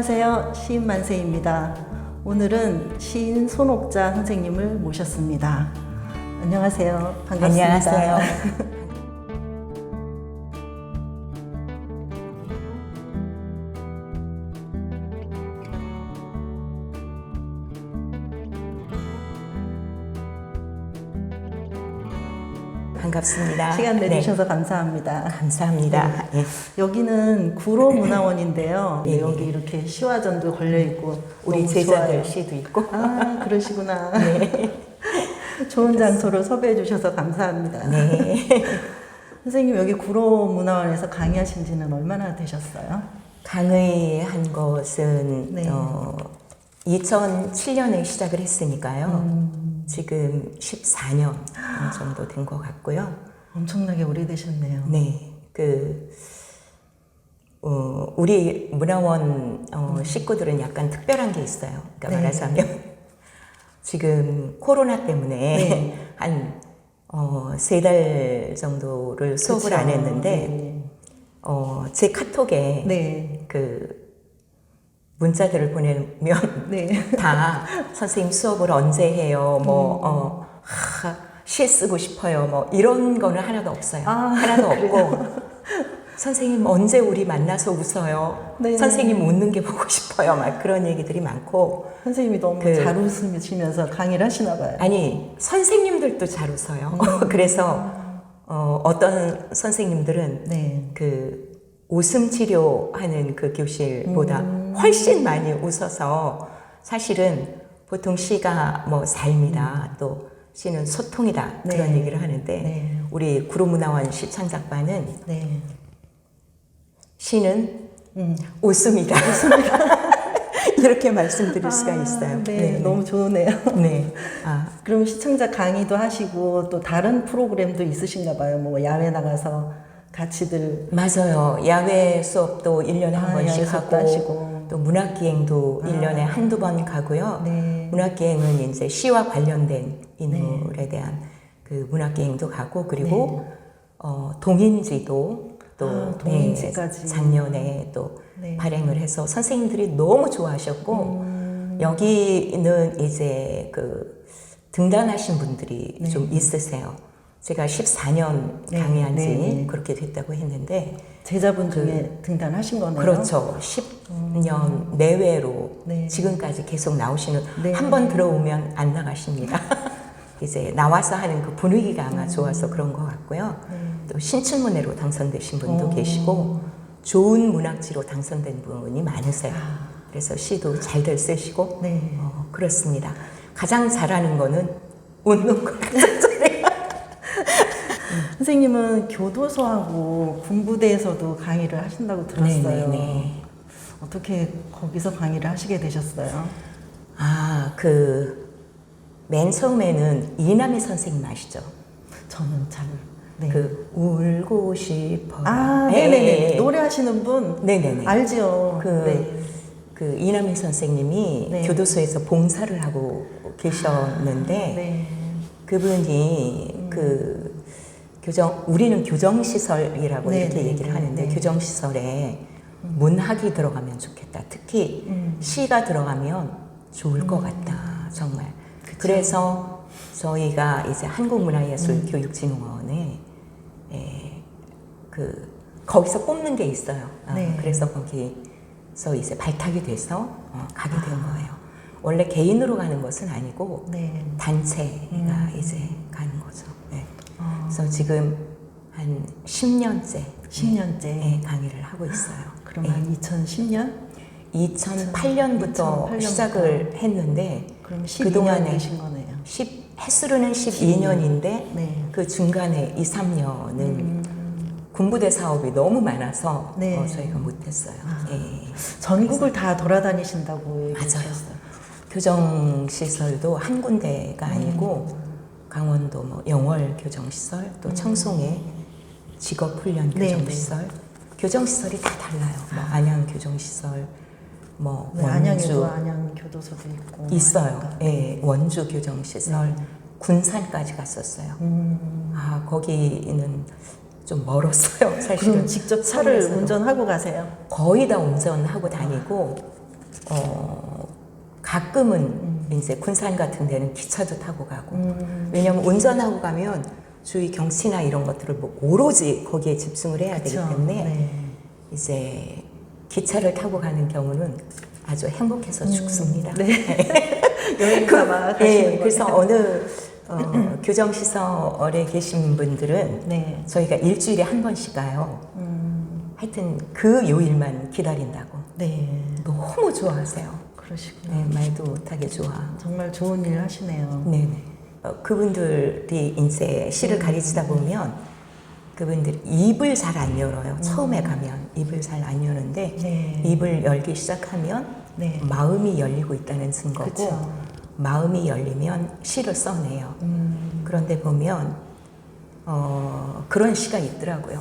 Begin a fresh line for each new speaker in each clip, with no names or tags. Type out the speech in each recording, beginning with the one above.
안녕하세요. 시인 만세입니다. 오늘은 시인 손옥자 선생님을 모셨습니다. 안녕하세요. 반갑습니다.
안녕하세요. 반갑습니다.
시간 내주셔서
네.
감사합니다.
감사합니다.
네. 여기는 구로문화원인데요.
네.
여기 이렇게 시화전도 걸려있고
우리 제자들 시도 있고.
아, 그러시구나.
네.
좋은 장소를 섭외해 주셔서 감사합니다.
네.
선생님 여기 구로문화원에서 강의하신 지는 얼마나 되셨어요?
강의한 것은
네.
2007년에 시작을 했으니까요. 지금 14년 정도 된 것 같고요.
엄청나게 오래되셨네요.
네. 우리 문화원 식구들은 약간 특별한 게 있어요. 그러니까
네.
말하자면 지금 코로나 때문에
네.
한 3달 정도를 수업을
그쵸.
안 했는데
네.
제 카톡에
네.
그 문자들을 보내면
네.
다 선생님 수업을 언제 해요? 시 쓰고 싶어요. 뭐 이런 거는 하나도 없어요. 하나도 없고 선생님 언제 우리 만나서 웃어요?
네.
선생님 웃는 게 보고 싶어요. 막 그런 얘기들이 많고
선생님이 너무 잘 웃으시면서 강의를 하시나 봐요.
아니 선생님들도 잘 웃어요. 그래서 어떤 선생님들은
네.
그 웃음 치료하는 그 교실보다 훨씬 많이 웃어서 사실은 보통 시가 뭐 삶이다 또 시는 소통이다
네.
그런 얘기를 하는데
네.
우리 구로문화원 시창작반은
네.
시는 웃음이다. 이렇게 말씀드릴 수가 있어요.
네. 너무 좋으네요.
네.
그럼 시청자 강의도 하시고 또 다른 프로그램도 있으신가 봐요. 뭐 야외 나가서 같이들
맞아요. 야외 수업도 1년에 한 번씩
야외 수업도
하고
하시고.
또 문학기행도 1년에 한두 번 가고요.
네.
문학기행은 이제 시와 관련된 인물에 대한 그 문학기행도 가고 그리고 동인지도 또
동인지까지.
작년에 또
네.
발행을 해서 선생님들이 너무 좋아하셨고 여기는 이제 그 등단하신 분들이 좀 있으세요. 제가 14년
네.
강의한 지
네.
그렇게 됐다고 했는데
제자분 중에 등단하신 거네요.
그렇죠. 10년 내외로
네.
지금까지 계속 나오시는
네.
한 번 들어오면 안 나가십니다. 이제 나와서 하는 그 분위기가 아마 좋아서 그런 것 같고요. 또 신춘문예로 당선되신 분도 계시고 좋은 문학지로 당선된 분이 많으세요. 그래서 시도 잘들 쓰시고
네.
그렇습니다. 가장 잘하는 거는 웃는 거 같아요.
선생님은 교도소하고 군부대에서도 강의를 하신다고 들었어요.
네네네.
어떻게 거기서 강의를 하시게 되셨어요?
맨 처음에는 이남희 선생님 아시죠?
저는 잘. 네.
그 울고 싶어.
네네네. 노래하시는 분.
네네네.
알죠.
그 이남희 선생님이
네.
교도소에서 봉사를 하고 계셨는데
네.
그분이 우리는 교정시설이라고
네,
이렇게
네,
얘기를
네,
하는데
네.
교정시설에 문학이 들어가면 좋겠다. 특히 시가 들어가면 좋을 것 같다. 정말. 그래서 저희가 이제 한국문화예술교육진흥원에 거기서 뽑는 게 있어요.
네.
그래서 거기서 이제 발탁이 돼서 가게 된 거예요. 원래 개인으로 가는 것은 아니고
네.
단체가 이제 가는 거죠. 네. 그래서 지금 한 10년째
10년째.
강의를 하고 있어요.
그럼 한 2010년?
2008년부터
2008년부터.
시작을 했는데
그럼 12년
그동안에
되신 거네요.
횟수로는 12년인데
네.
그 중간에 2, 3년은 군부대 사업이 너무 많아서
네.
저희가 못했어요.
전국을 다 돌아다니신다고
맞아요.
얘기하셨어요.
교정시설도 한 군데가 아니고 강원도 뭐 영월 교정시설 또 청송에 직업훈련 교정시설 교정시설이 다 달라요. 뭐 안양 교정시설 뭐
네,
원주
안양에도 안양 교도소도 있고
있어요.
하니까.
예, 원주 교정시설 군산까지 갔었어요. 거기는 좀 멀었어요. 사실은
그럼 직접 차를
서울에서도.
운전하고 가세요?
거의 다 운전하고 다니고 가끔은 이제 군산 같은 데는 기차도 타고 가고 왜냐면 운전하고 가면 주위 경치나 이런 것들을 뭐 오로지 거기에 집중을 해야 되기
그쵸.
때문에
네.
이제 기차를 타고 가는 경우는 아주 행복해서 죽습니다.
네. 여행사마 가시는
네, 그래서
거예요?
어느 교정시설에 계신 분들은
네.
저희가 일주일에 한 번씩 가요. 하여튼 그 요일만 기다린다고
네.
너무 좋아하세요.
그러시구나.
네, 말도 못하게 좋아.
정말 좋은 일 하시네요.
네네. 그분들이 이제 시를 가르치다 보면 그분들이 입을 잘 안 열어요. 처음에 가면 입을 잘 안 여는데
네.
입을 열기 시작하면
네.
마음이 열리고 있다는 증거고
그쵸.
마음이 열리면 시를 써내요. 그런데 보면 그런 시가 있더라고요.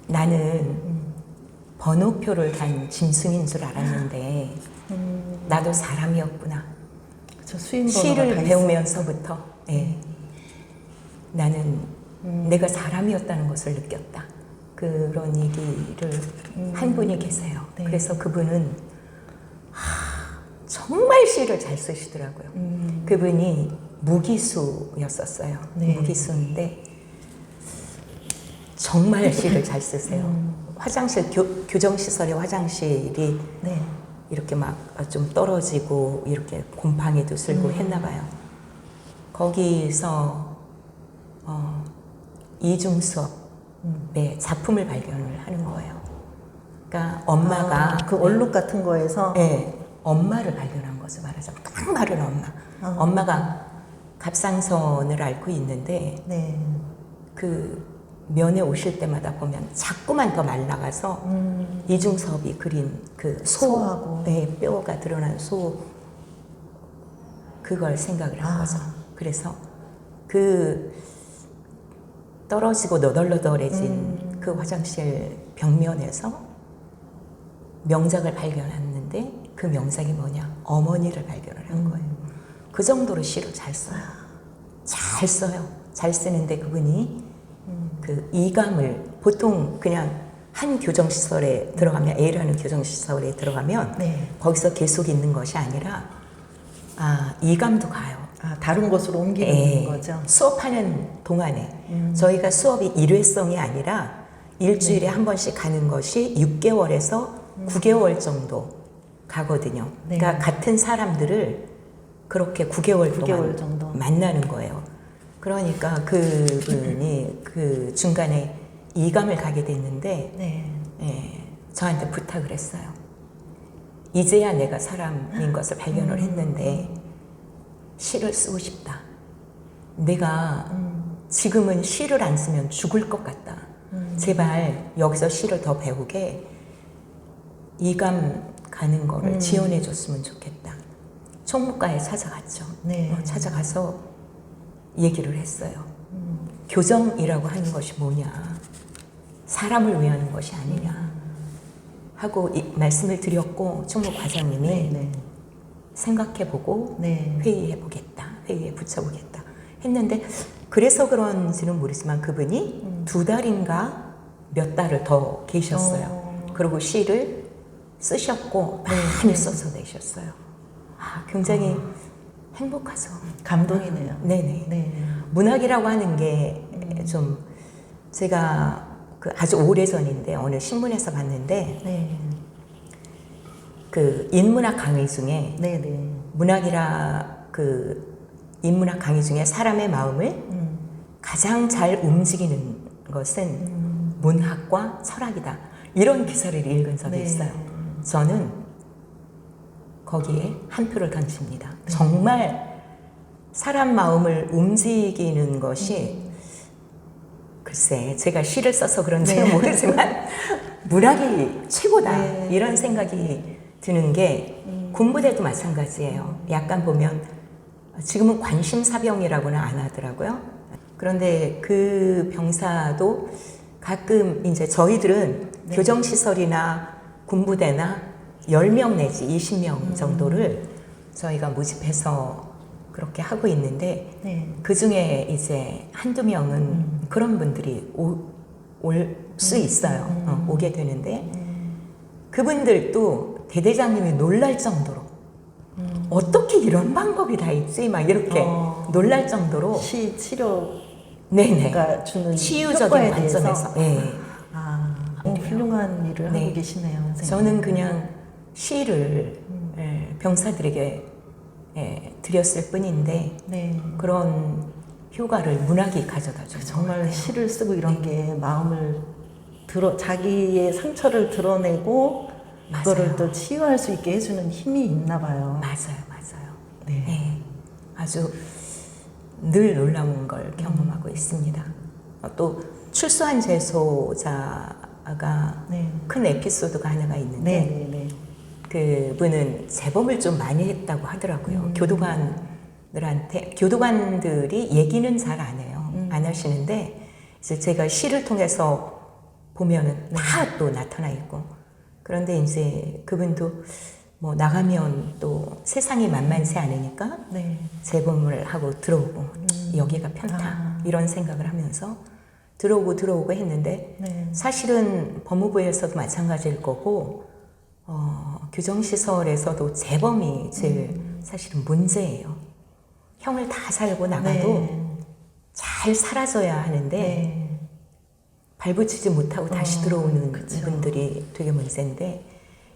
나는 번호표를 단 짐승인 줄 알았는데 나도 사람이었구나.
저 수인번호가
시를
다
배우면서부터 나는 내가 사람이었다는 것을 느꼈다. 그런 얘기를 한 분이 계세요.
네.
그래서 그분은 정말 시를 잘 쓰시더라고요. 그분이 무기수였었어요.
네.
무기수인데 정말 시를 잘 쓰세요. 화장실 교정시설의 화장실이
네.
이렇게 막 좀 떨어지고 이렇게 곰팡이도 슬고 했나 봐요. 거기서 이중섭의 작품을 발견을 하는 거예요. 그러니까 엄마가
그 얼룩 같은 거에서
네, 엄마를 발견한 거죠. 말하자면 딱 마른 엄마. 엄마가 갑상선을 앓고 있는데
네.
그 면회 오실 때마다 보면 자꾸만 더 말라가서 이중섭이 그린 그
소하고.
네, 뼈가 드러난 소 그걸 생각을 한 거죠. 그래서 그 떨어지고 너덜너덜해진 그 화장실 벽면에서 명작을 발견했는데 그 명작이 뭐냐? 어머니를 발견을 한 거예요. 그 정도로 시를 잘 써요. 잘 써요. 잘 쓰는데 그분이 그 이감을 보통 그냥 한 교정시설에 들어가면 A라는 교정시설에 들어가면
네.
거기서 계속 있는 것이 아니라 이감도 가요.
다른 곳으로 옮기는
예,
거죠.
수업하는 동안에 저희가 수업이 일회성이 아니라 일주일에 한 번씩 가는 것이 6개월에서 9개월 정도 가거든요.
네.
그러니까 같은 사람들을 그렇게 9개월
9개월
동안
정도.
만나는 거예요. 그러니까 그분이 그 중간에 이감을 가게 됐는데
네.
저한테 부탁을 했어요. 이제야 내가 사람인 것을 발견을 했는데 시를 쓰고 싶다. 내가 지금은 시를 안 쓰면 죽을 것 같다. 제발 여기서 시를 더 배우게 이감 가는 거를 지원해 줬으면 좋겠다. 총무과에 찾아갔죠.
네.
찾아가서 얘기를 했어요. 교정이라고 하는 것이 뭐냐. 사람을 위하는 것이 아니냐. 하고 말씀을 드렸고 총무 과장님이
네.
생각해보고
네.
회의해보겠다. 회의에 붙여보겠다. 했는데 그래서 그런지는 모르지만 그분이 2달인가 몇 달을 더 계셨어요. 그리고 시를 쓰셨고 많이 써서 내셨어요. 굉장히 행복하죠.
감동이네요.
네네.
네.
문학이라고 하는 게 좀 제가 그 아주 오래전인데 어느 신문에서 봤는데
네.
그 인문학 강의 중에
네.
문학이라 그 인문학 강의 중에 사람의 마음을 가장 잘 움직이는 것은 문학과 철학이다. 이런 기사를 읽은 적이
네.
있어요. 저는 거기에 한 표를 던집니다. 정말 사람 마음을 움직이는 것이 글쎄 제가 시를 써서 그런지는 모르지만 문학이 최고다.
네.
이런 생각이 드는 게 군부대도 마찬가지예요. 약간 보면 지금은 관심사병이라고는 안 하더라고요. 그런데 그 병사도 가끔 이제 저희들은 교정시설이나 군부대나 10명 내지 20명 정도를 저희가 모집해서 그렇게 하고 있는데
네.
그 중에 이제 한두 명은 그런 분들이 올 수 있어요. 오게 되는데 그분들도 대대장님이 놀랄 정도로 어떻게 이런 방법이 다 있지? 막 이렇게 놀랄 정도로
치료가
네네.
주는
치유적인
효과에 대해서
관점에서 네.
훌륭한 일을
네.
하고 계시네요, 선생님.
저는 그냥 시를 병사들에게 드렸을 뿐인데
네.
그런 효과를 문학이 가져다 준
정말 시를 쓰고 이런 게 마음을 자기의 상처를 드러내고 그거를
맞아요.
또 치유할 수 있게 해주는 힘이 있나 봐요.
맞아요.
네.
네. 아주 늘 놀라운 걸 경험하고 있습니다. 또 출소한 재소자가
네.
큰 에피소드가 하나가 있는데
네.
그분은 재범을 좀 많이 했다고 하더라고요. 교도관들이 얘기는 잘 안 해요. 안 하시는데 이제 제가 시를 통해서 보면은 다 또 나타나 있고 그런데 이제 그분도 뭐 나가면 또 세상이 만만치 않으니까
네.
재범을 하고 들어오고 여기가 편타 이런 생각을 하면서 들어오고 했는데
네.
사실은 법무부에서도 마찬가지일 거고 교정시설에서도 재범이 제일 사실은 문제예요. 형을 다 살고 나가도 잘 사라져야 하는데
네.
발붙이지 못하고 다시 들어오는
그쵸.
분들이 되게 문제인데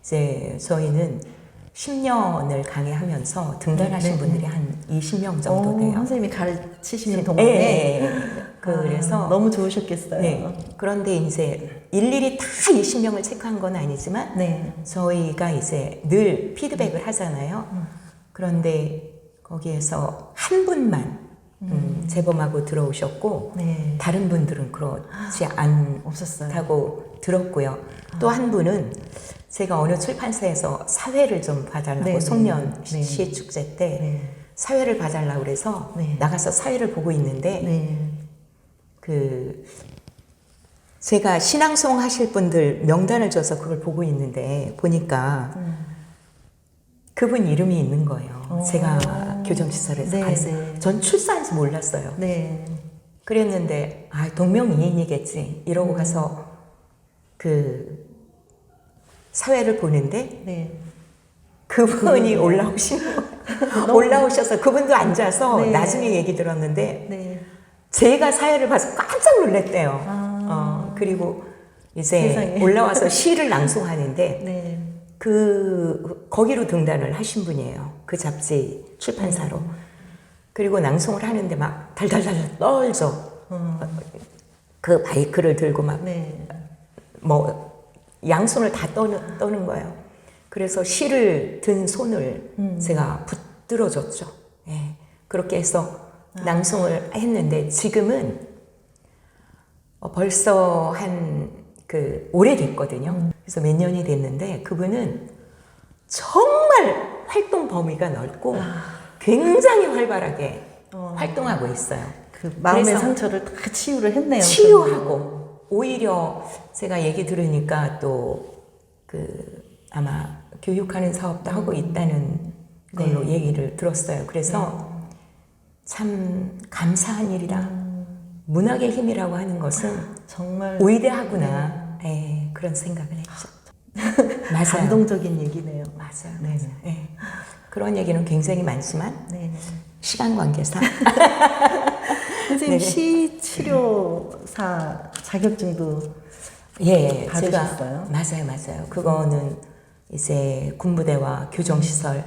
이제 저희는 10년을 강의하면서 등단하신 분들이 한 20명 정도 돼요.
선생님이 가르치시는 동안에
그래서
너무 좋으셨겠어요.
네. 그런데 이제 일일이 다 20명을 체크한 건 아니지만
네.
저희가 이제 늘 피드백을 하잖아요. 그런데 거기에서 한 분만 재범하고 들어오셨고
네.
다른 분들은 그렇지
없었어요.
않다고 들었고요. 또 한 분은 제가 어느 출판사에서 사회를 좀 봐달라고
네,
송년
네.
시축제 때
네.
사회를 봐달라고 그래서
네.
나가서 사회를 보고 있는데
네.
제가 신앙송 하실 분들 명단을 줘서 그걸 보고 있는데 보니까 그분 이름이 있는 거예요. 제가 교정시설에서
네,
가르쳐요.
네.
전 출산인지 몰랐어요.
네.
그랬는데 동명이인이겠지 이러고 가서 그 사회를 보는데
네.
그분이 올라오신 거예요. 올라오셔서 그분도 앉아서
네.
나중에 얘기 들었는데
네.
제가 사회를 봐서 깜짝 놀랐대요. 그리고 이제
세상에.
올라와서 시를 낭송하는데
네.
거기로 등단을 하신 분이에요. 그 잡지 출판사로. 그리고 낭송을 하는데 막 달달달 떨죠. 그 마이크를 들고 막
네.
양손을 다 떠는 거예요. 그래서 시를 든 손을 제가 붙들어줬죠. 예. 그렇게 해서 낭송을 했는데 지금은 벌써 오래됐거든요. 그래서 몇 년이 됐는데 그분은 정말 활동 범위가 넓고 굉장히 활발하게 활동하고 있어요.
그 마음의
그래서
상처를 다 치유를 했네요.
치유하고 오히려 제가 얘기 들으니까 또 아마 교육하는 사업도 하고 있다는 걸로 얘기를 들었어요. 그래서 참 감사한 일이라 문학의 힘이라고 하는 것은
정말
위대하구나 그런 생각을 했죠. 맞아요.
감동적인 얘기네요.
맞아요.
네.
예. 그런 얘기는 굉장히 많지만
네.
시간 관계상
선생님
네네.
시 치료사 자격증도
예,
받으셨어요?
제가 맞아요. 그거는 이제 군부대와 교정시설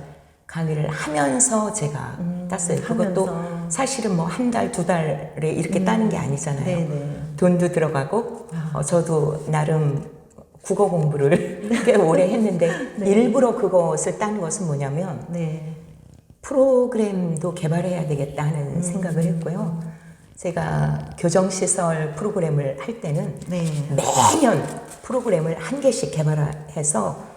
강의를 하면서 제가 땄어요. 그것도
하면서.
사실은 뭐 한 달, 두 달에 이렇게 따는 게 아니잖아요.
네네.
돈도 들어가고 저도 나름 국어 공부를 꽤 오래 했는데 일부러 그것을 딴 것은 뭐냐면
네.
프로그램도 개발해야 되겠다 하는 생각을 했고요. 제가 교정시설 프로그램을 할 때는
네.
매년 프로그램을 한 개씩 개발해서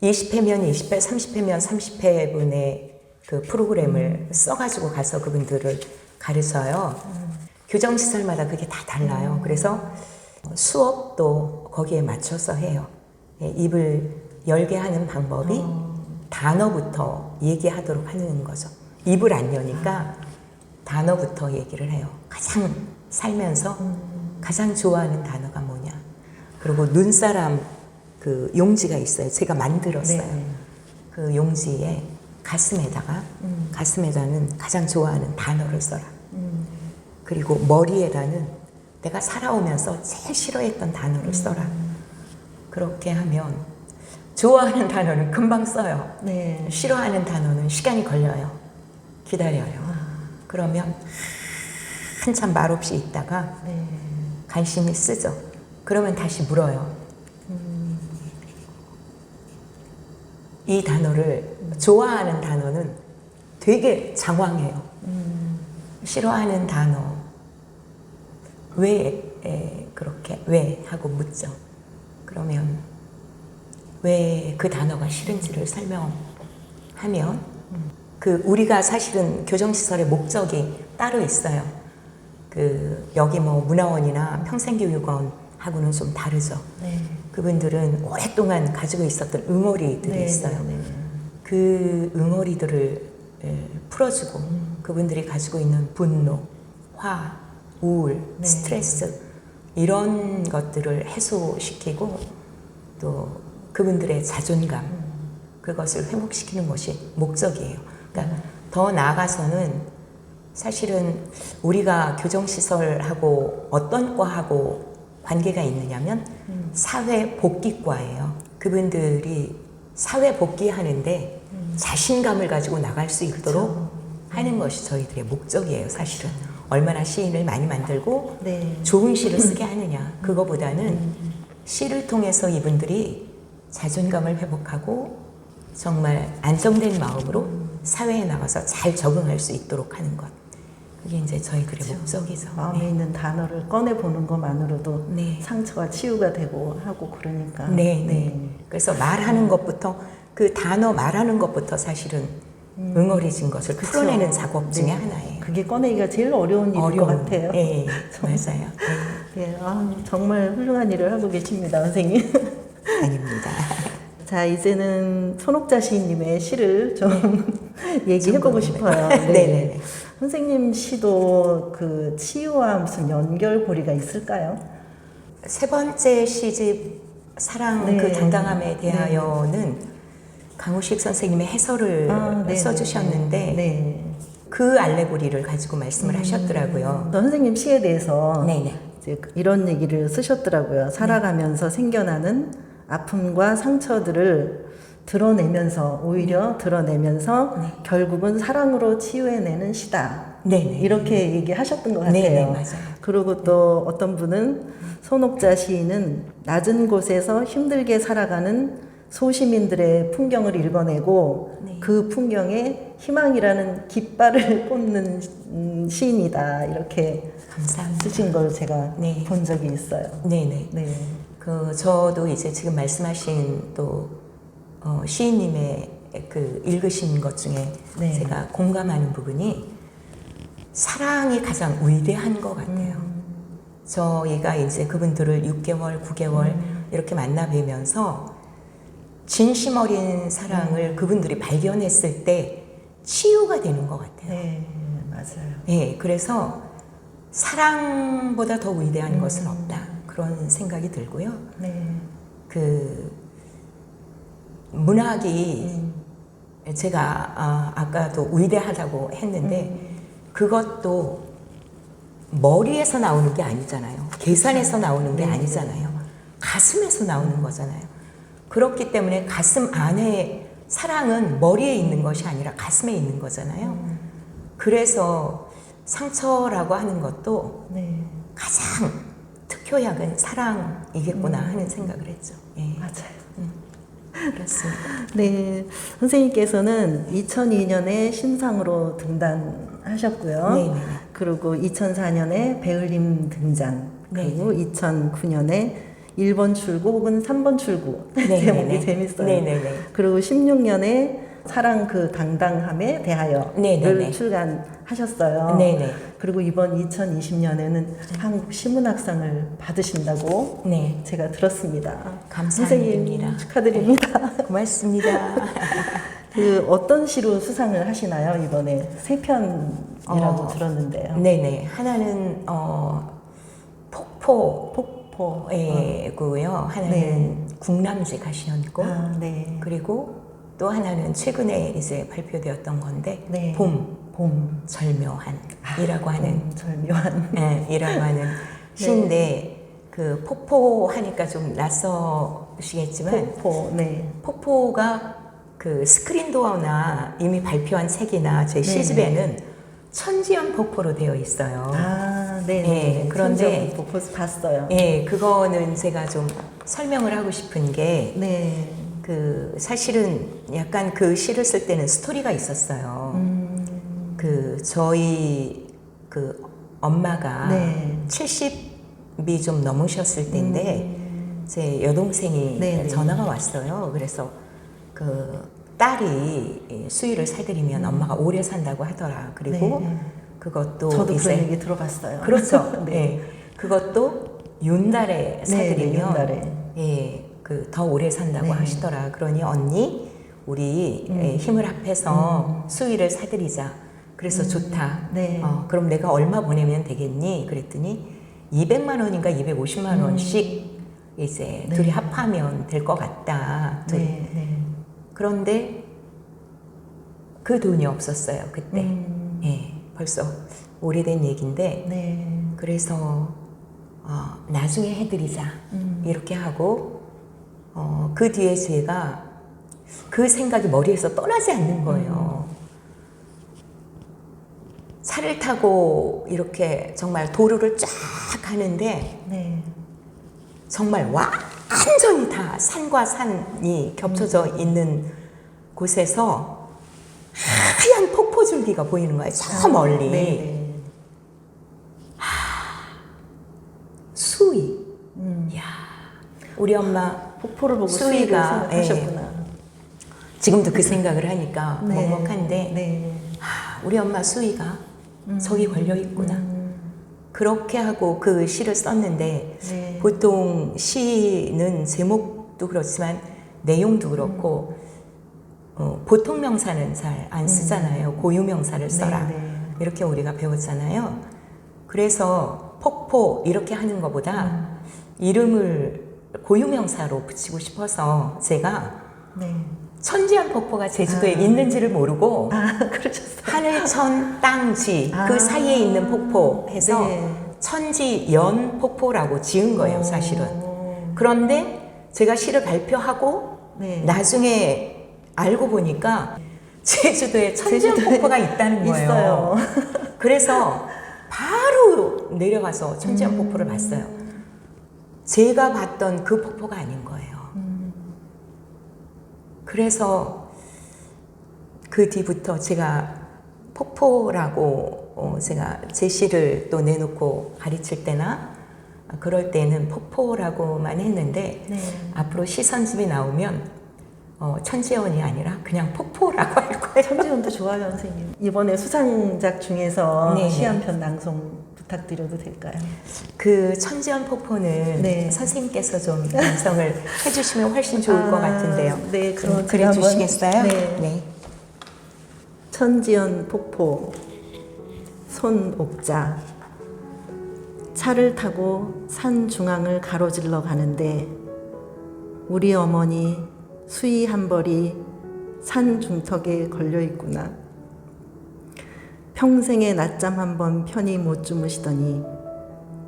20회면 20회, 30회면 30회 분의 그 프로그램을 써가지고 가서 그분들을 가르쳐요. 교정시설마다 그게 다 달라요. 그래서 수업도 거기에 맞춰서 해요. 입을 열게 하는 방법이 단어부터 얘기하도록 하는 거죠. 입을 안 여니까 단어부터 얘기를 해요. 가장 살면서 가장 좋아하는 단어가 뭐냐. 그리고 눈사람 그 용지가 있어요. 제가 만들었어요.
네.
그 용지에 가슴에다는 가장 좋아하는 단어를 써라. 그리고 머리에다는 내가 살아오면서 제일 싫어했던 단어를 써라. 그렇게 하면 좋아하는 단어는 금방 써요.
네.
싫어하는 단어는 시간이 걸려요. 기다려요. 그러면 한참 말없이 있다가
네.
간신히 쓰죠. 그러면 다시 물어요. 이 단어를 좋아하는 단어는 되게 장황해요. 싫어하는 단어 왜 그렇게 왜 하고 묻죠. 그러면 왜 그 단어가 싫은지를 설명하면 그 우리가 사실은 교정시설의 목적이 따로 있어요. 그 여기 뭐 문화원이나 평생교육원하고는 좀 다르죠.
네.
그분들은 오랫동안 가지고 있었던 응어리들이
네.
있어요.
네.
그 응어리들을 풀어주고 그분들이 가지고 있는 분노, 화, 우울,
네.
스트레스 이런 것들을 해소시키고 또 그분들의 자존감 그것을 회복시키는 것이 목적이에요. 그러니까 더 나아가서는 사실은 우리가 교정시설하고 어떤 과하고 관계가 있느냐면 사회복귀과예요. 그분들이 사회복귀하는데 자신감을 가지고 나갈 수 있도록 하는 것이 저희들의 목적이에요. 사실은 얼마나 시인을 많이 만들고
네.
좋은 시를 쓰게 하느냐 그거보다는 시를 통해서 이분들이 자존감을 회복하고 정말 안정된 마음으로 사회에 나가서 잘 적응할 수 있도록 하는 것. 그게 이제 저희들의 목적이죠.
마음에
네.
있는 단어를 꺼내 보는 것만으로도
네.
상처가 치유가 되고 하고 그러니까.
네, 네. 그래서 말하는 것부터 그 단어 말하는 것부터 사실은 응어리진 것을
그쵸.
풀어내는 작업 중에
네.
하나예요.
그게 꺼내기가 제일 어려운 일일 것 같아요.
네, 맞아요.
네, 정말 훌륭한 일을 하고 계십니다, 선생님.
아닙니다.
자, 이제는 손옥자 시인님의 시를 좀 얘기해보고 싶어요.
네네.
선생님 시도 그 치유와 무슨 연결고리가 있을까요?
세 번째 시집 사랑
네.
그 당당함에 대하여는 강우식 선생님의 해설을
네.
써주셨는데
네.
그 알레고리를 가지고 말씀을 하셨더라고요.
또 선생님 시에 대해서
네네.
이제 이런 얘기를 쓰셨더라고요. 살아가면서 생겨나는 아픔과 상처들을 드러내면서 오히려 드러내면서 결국은 사랑으로 치유해내는 시다.
네네.
이렇게 얘기하셨던 것 같아요.
네네, 맞아요.
그리고 또 어떤 분은 손옥자 시인은 낮은 곳에서 힘들게 살아가는 소시민들의 풍경을 읽어내고
네.
그 풍경에 희망이라는 깃발을 꽂는 시인이다. 이렇게
감사합니다.
쓰신 걸 제가
네.
본 적이 있어요.
네네.
네.
그 저도 이제 지금 말씀하신 또 시인님의 그 읽으신 것 중에
네.
제가 공감하는 부분이 사랑이 가장 위대한 것 같아요. 저희가 이제 그분들을 6개월, 9개월 이렇게 만나 뵈면서 진심 어린 사랑을 그분들이 발견했을 때 치유가 되는 것 같아요.
네, 맞아요.
네, 그래서 사랑보다 더 위대한 것은 없다. 그런 생각이 들고요.
네.
그 문학이 제가 아까도 위대하다고 했는데 그것도 머리에서 나오는 게 아니잖아요. 계산에서 나오는 게 아니잖아요. 가슴에서 나오는 거잖아요. 그렇기 때문에 가슴 안에 사랑은 머리에 있는 것이 아니라 가슴에 있는 거잖아요. 그래서 상처라고 하는 것도
네.
가장 특효약은 사랑이겠구나 하는 생각을 했죠. 예.
맞아요.
그렇습니다.
네, 선생님께서는 2002년에 신상으로 등단하셨고요.
네네.
그리고 2004년에 배울림 등장. 그리고
네네.
2009년에 1번 출구 혹은 3번 출구.
네네네.
제목이 재밌어요.
네네네.
그리고 16년에 사랑 그 당당함에 대하여를
네네네.
출간하셨어요.
네네.
그리고 이번 2020년에는 한국 시문학상을 받으신다고
네.
제가 들었습니다.
감사드립니다.
선생님 축하드립니다.
고맙습니다.
그 어떤 시로 수상을 하시나요? 이번에 세 편이라고 들었는데요.
네네. 하나는 폭포. 포포고요. 하나는 국람제 가시연꽃.
아, 네.
그리고 또 하나는 최근에 이제 발표되었던 건데
네.
봄 절묘한이라고 하는
절묘한.
이라고 하는 시인데 그 포포 하니까 좀 낯서시겠지만
포포. 네.
포포가 그 스크린도어나 이미 발표한 책이나 제 시집에는 천지연 포포로 되어 있어요.
아, 네.
네, 그런데
포포 봤어요.
예, 그거는 제가 좀 설명을 하고 싶은 게
네.
그 사실은 약간 그 시를 쓸 때는 스토리가 있었어요. 그 저희 그 엄마가
네.
70이 좀 넘으셨을 때인데 제 여동생이
네네.
전화가 왔어요. 그래서 그 딸이 수의를 사드리면 엄마가 오래 산다고 하더라. 그리고
네.
그것도
저도
이제
그런 얘기 들어봤어요.
그렇죠.
네.
네. 그것도 윤달에 사드리면
윤달에.
예, 그 더 오래 산다고
네.
하시더라. 그러니 언니 우리 힘을 합해서 수의를 사드리자. 그래서 좋다.
네.
그럼 내가 얼마 보내면 되겠니? 그랬더니 200만 원인가 250만 원씩 이제
네.
둘이 합하면 될 것 같다. 둘이.
네. 네.
그런데 그 돈이 없었어요. 그때. 예, 벌써 오래된 얘기인데
네.
그래서 나중에 해드리자 이렇게 하고 그 뒤에 제가 그 생각이 머리에서 떠나지 않는 거예요. 차를 타고 이렇게 정말 도로를 쫙 가는데
네.
정말 완전히 다 산과 산이 겹쳐져 있는 곳에서 하얀 폭포줄기가 보이는 거예요. 저 멀리.
네.
수위. 야, 우리 엄마
폭포를 보고
수위가,
수위를 생각하셨구나.
지금도 그 생각을 하니까
네.
먹먹한데
네.
우리 엄마 수위가 저기 걸려 있구나. 그렇게 하고 그 시를 썼는데
네.
보통 시는 제목도 그렇지만 내용도 그렇고 보통 명사는 잘 안 쓰잖아요. 고유 명사를 써라.
네.
이렇게 우리가 배웠잖아요. 그래서 폭포 이렇게 하는 것보다 이름을 고유 명사로 붙이고 싶어서 제가
네.
천지연 폭포가 제주도에 있는지를 모르고
그러셨어요.
하늘천 땅지 그 사이에 있는 폭포 해서
네.
천지연 폭포라고 지은 거예요, 사실은. 그런데 제가 시를 발표하고
네.
나중에 알고 보니까 제주도에 천지연 폭포가 있다는 거예요.
있어요.
그래서 바로 내려가서 천지연 폭포를 봤어요. 제가 봤던 그 폭포가 아닌 거예요. 그래서 그 뒤부터 제가 폭포라고 제가 제시를 또 내놓고 가르칠 때나 그럴 때는 폭포라고만 했는데
네.
앞으로 시선집이 나오면 천지연이 아니라 그냥 폭포라고 할 거예요.
천지연도 좋아요, 선생님. 이번에 수상작 중에서
네네.
시 한 편 낭송 부탁드려도 될까요?
그 천지연 폭포는
네.
선생님께서 좀 완성을 해주시면 훨씬 좋을 것 같은데요.
네,
좀
그럼 제가
그려주시겠어요?
한번, 네.
네.
천지연 폭포 손옥자 차를 타고 산 중앙을 가로질러 가는데 우리 어머니 수의 한 벌이 산 중턱에 걸려 있구나. 평생에 낮잠 한 번 편히 못 주무시더니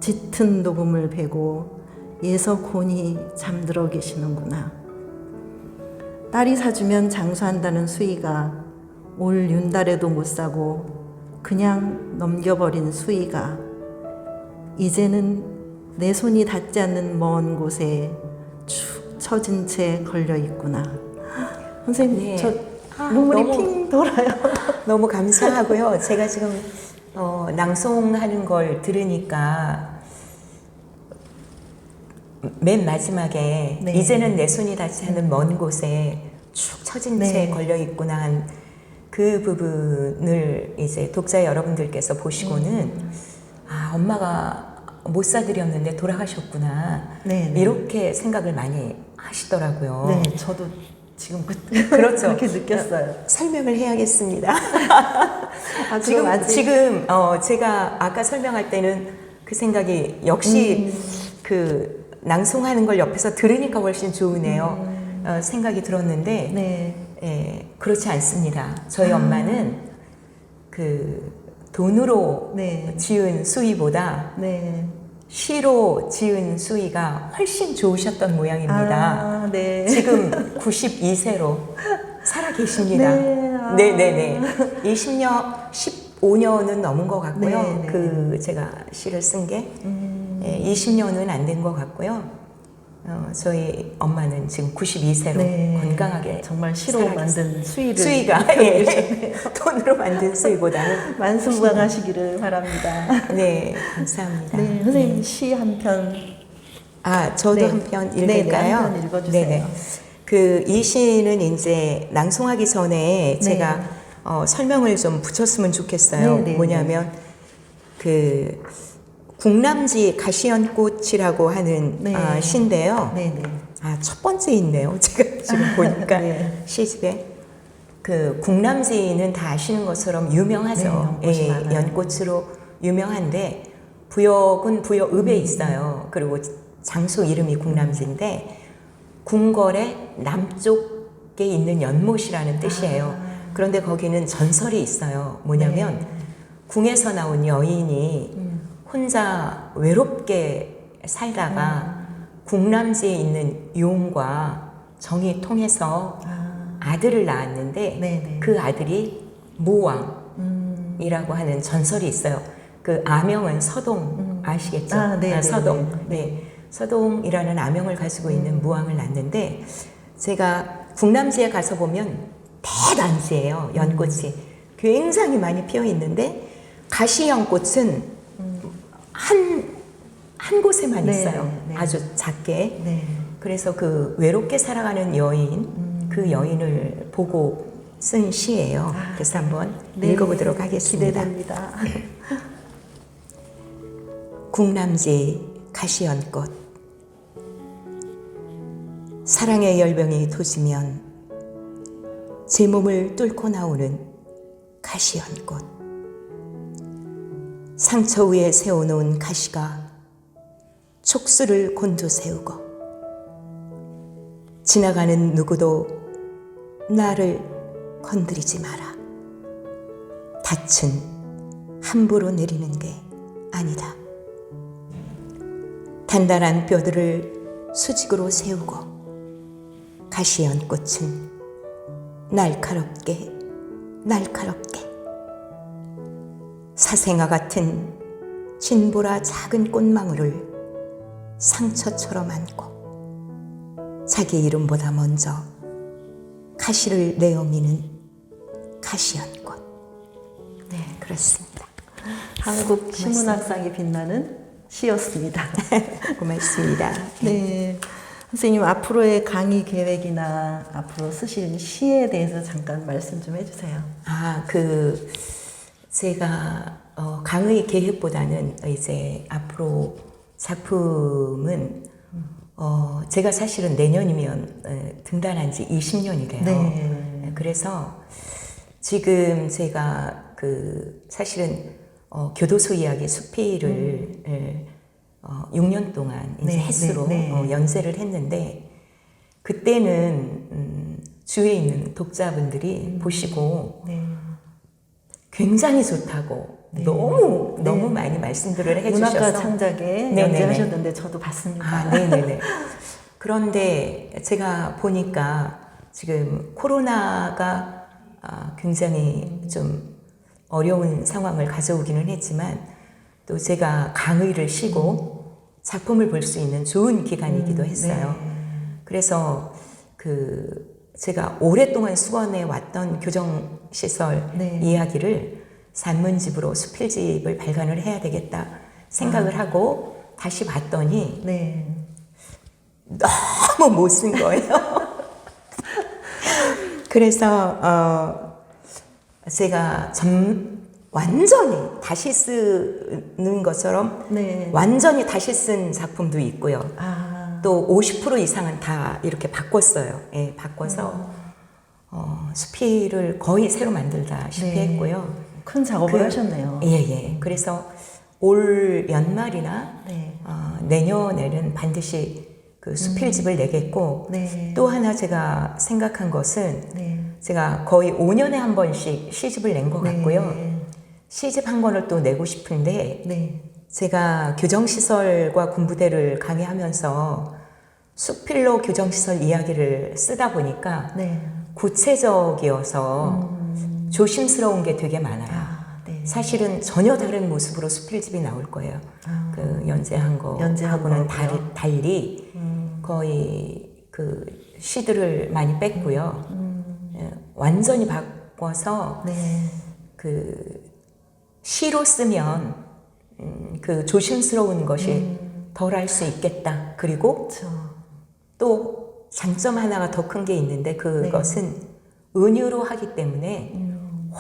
짙은 녹음을 베고 예서곤히 잠들어 계시는구나. 딸이 사주면 장수한다는 수의가 올 윤달에도 못 사고 그냥 넘겨버린 수의가 이제는 내 손이 닿지 않는 먼 곳에 축 처진 채 걸려 있구나. 선생님,
네.
저 눈물이
너무-
핑 돌아요.
너무 감사하고요. 제가 지금 낭송하는 걸 들으니까 맨 마지막에
네.
이제는 내 손이 닿지 않는 먼 곳에 축 처진
네.
채 걸려 있구나 한 그 부분을 이제 독자 여러분들께서 보시고는 엄마가 못 사드렸는데 돌아가셨구나.
네, 네.
이렇게 생각을 많이 하시더라고요.
네, 저도 지금
그렇죠.
그렇게 느꼈어요.
설명을 해야겠습니다.
지금 아직
지금 제가 아까 설명할 때는 그 생각이 역시 그 낭송하는 걸 옆에서 들으니까 훨씬 좋으네요. 생각이 들었는데
네.
예, 그렇지 않습니다. 저희 엄마는 그 돈으로
네.
지은 수의보다
네.
시로 지은 수의가 훨씬 좋으셨던 모양입니다.
아, 네.
지금 92세로 살아 계십니다.
네. 아.
네네네. 20년, 15년은 넘은 것 같고요.
네, 네.
그 제가 시를 쓴 게 20년은 안 된 것 같고요. 저희 엄마는 지금 92세로
네.
건강하게
정말 시로
살아
만든 수의를
수의가 예, 돈으로 만든 수의보다는
만수무강하시기를 바랍니다.
네, 감사합니다.
네, 선생님 시 한 편.
아, 저도
네.
한 편
네,
읽을까요?
한 편 읽어주세요.
그 이 시는 이제 낭송하기 전에
네.
제가 설명을 좀 붙였으면 좋겠어요.
네, 네,
뭐냐면 그 국남지 가시연꽃이라고 하는
네.
시인데요.
네, 네.
아, 첫 번째 있네요. 제가 지금 보니까
네.
시집에 그 국남지는 다 아시는 것처럼 유명하죠.
네, 연꽃이 많아요.
연꽃으로 유명한데 부역은 부여읍에 있어요. 그리고 장소 이름이 국남지인데 궁궐의 남쪽에 있는 연못이라는 뜻이에요. 그런데 거기는 전설이 있어요. 뭐냐면
네.
궁에서 나온 여인이 혼자 외롭게 살다가 국남지에 있는 용과 정이 통해서 아들을 낳았는데
네네.
그 아들이 모왕이라고 하는 전설이 있어요. 그 아명은 서동 아시겠죠?
아, 네, 네,
서동.
네.
네. 서동이라는 아명을 가지고 있는 무왕을 낳는데 제가 국남지에 가서 보면 대단지예요. 연꽃이 굉장히 많이 피어 있는데 가시연꽃은 한 곳에만
네,
있어요.
네.
아주 작게.
네.
그래서 그 외롭게 살아가는 여인, 그 여인을 보고 쓴 시예요. 그래서 한번
네.
읽어보도록 하겠습니다.
기대됩니다.
국남지 가시연꽃. 사랑의 열병이 도지면 제 몸을 뚫고 나오는 가시연꽃. 상처 위에 세워놓은 가시가 촉수를 곤두세우고 지나가는 누구도 나를 건드리지 마라. 닻은 함부로 내리는 게 아니다. 단단한 뼈들을 수직으로 세우고 가시연꽃은 날카롭게 사생아 같은 진보라 작은 꽃망울을 상처처럼 안고 자기 이름보다 먼저 가시를 내어미는 가시연꽃. 네, 그렇습니다.
한국 시문학상이 빛나는 시였습니다.
고맙습니다.
네. 선생님, 앞으로의 강의 계획이나 앞으로 쓰실 시에 대해서 잠깐 말씀 좀 해주세요.
제가 강의 계획보다는 이제 앞으로 작품은 제가 사실은 내년이면 등단한 지 20년이 돼요.
네.
그래서 지금 제가 사실은 교도소 이야기 수필을 6년 동안 이제
네,
횟수로
네, 네.
연재를 했는데 그때는 주위에 있는 독자분들이 보시고
네.
굉장히 좋다고
네.
너무 많이 말씀들을 해주셔서
문학과 창작에
네네네.
연재하셨는데 저도 봤습니다.
아, 네네네. 그런데 제가 보니까 지금 코로나가 굉장히 좀 어려운 상황을 가져오기는 했지만 또 제가 강의를 쉬고 작품을 볼 수 있는 좋은 기간이기도 했어요.
네.
그래서 제가 오랫동안 수건해 왔던 교정시설
네.
이야기를 산문집으로 수필집을 발간을 해야 되겠다 생각을 하고 다시 봤더니
네.
너무 못 쓴 거예요. 그래서 제가 완전히 다시 쓰는 것처럼
네.
완전히 다시 쓴 작품도 있고요. 또 50% 이상은 다 이렇게 바꿨어요. 예, 바꿔서 수필을 거의 새로 만들다시피
네.
했고요.
큰 작업을 하셨네요.
예. 그래서 올 연말이나
네.
내년에는 반드시 그 수필집을 내겠고
네.
또 하나 제가 생각한 것은
네.
제가 거의 5년에 한 번씩 시집을 낸 것 같고요.
네.
시집 한 권을 또 내고 싶은데
네.
제가 교정시설과 군부대를 강의하면서 수필로 교정시설 이야기를 쓰다 보니까
네.
구체적이어서 조심스러운 게 되게 많아요.
아, 네.
사실은 전혀 다른 모습으로 수필집이 나올 거예요. 그 연재한 거하고는 달리 거의 그 시들을 많이 뺐고요. 예, 완전히 바꿔서
네.
그 시로 쓰면 그 조심스러운 것이 덜 할 수 있겠다. 그리고
그렇죠.
또 장점 하나가 더 큰 게 있는데 그것은 은유로 하기 때문에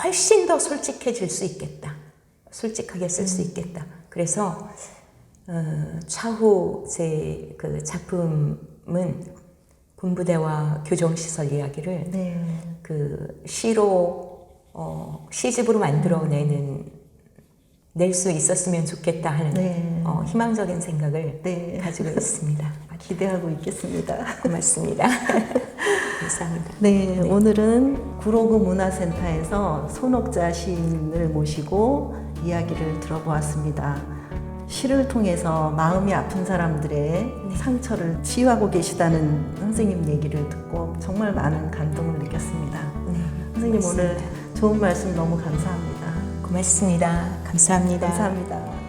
훨씬 더 솔직해질 수 있겠다. 솔직하게 쓸 수 있겠다. 그래서 차후 제 그 작품은 군부대와 교정시설 이야기를
네.
그 시로 시집으로 낼 수 있었으면 좋겠다 하는
네.
희망적인 생각을
네.
가지고 있습니다.
기대하고 있겠습니다.
고맙습니다. 감사합니다.
네, 오늘은 구로구 문화센터에서 손옥자 시인을 모시고 이야기를 들어보았습니다. 시를 통해서 마음이 아픈 사람들의 상처를 치유하고 계시다는 선생님 얘기를 듣고 정말 많은 감동을 느꼈습니다. 선생님
고맙습니다.
오늘 좋은 말씀 너무 감사합니다.
고맙습니다. 감사합니다.
감사합니다.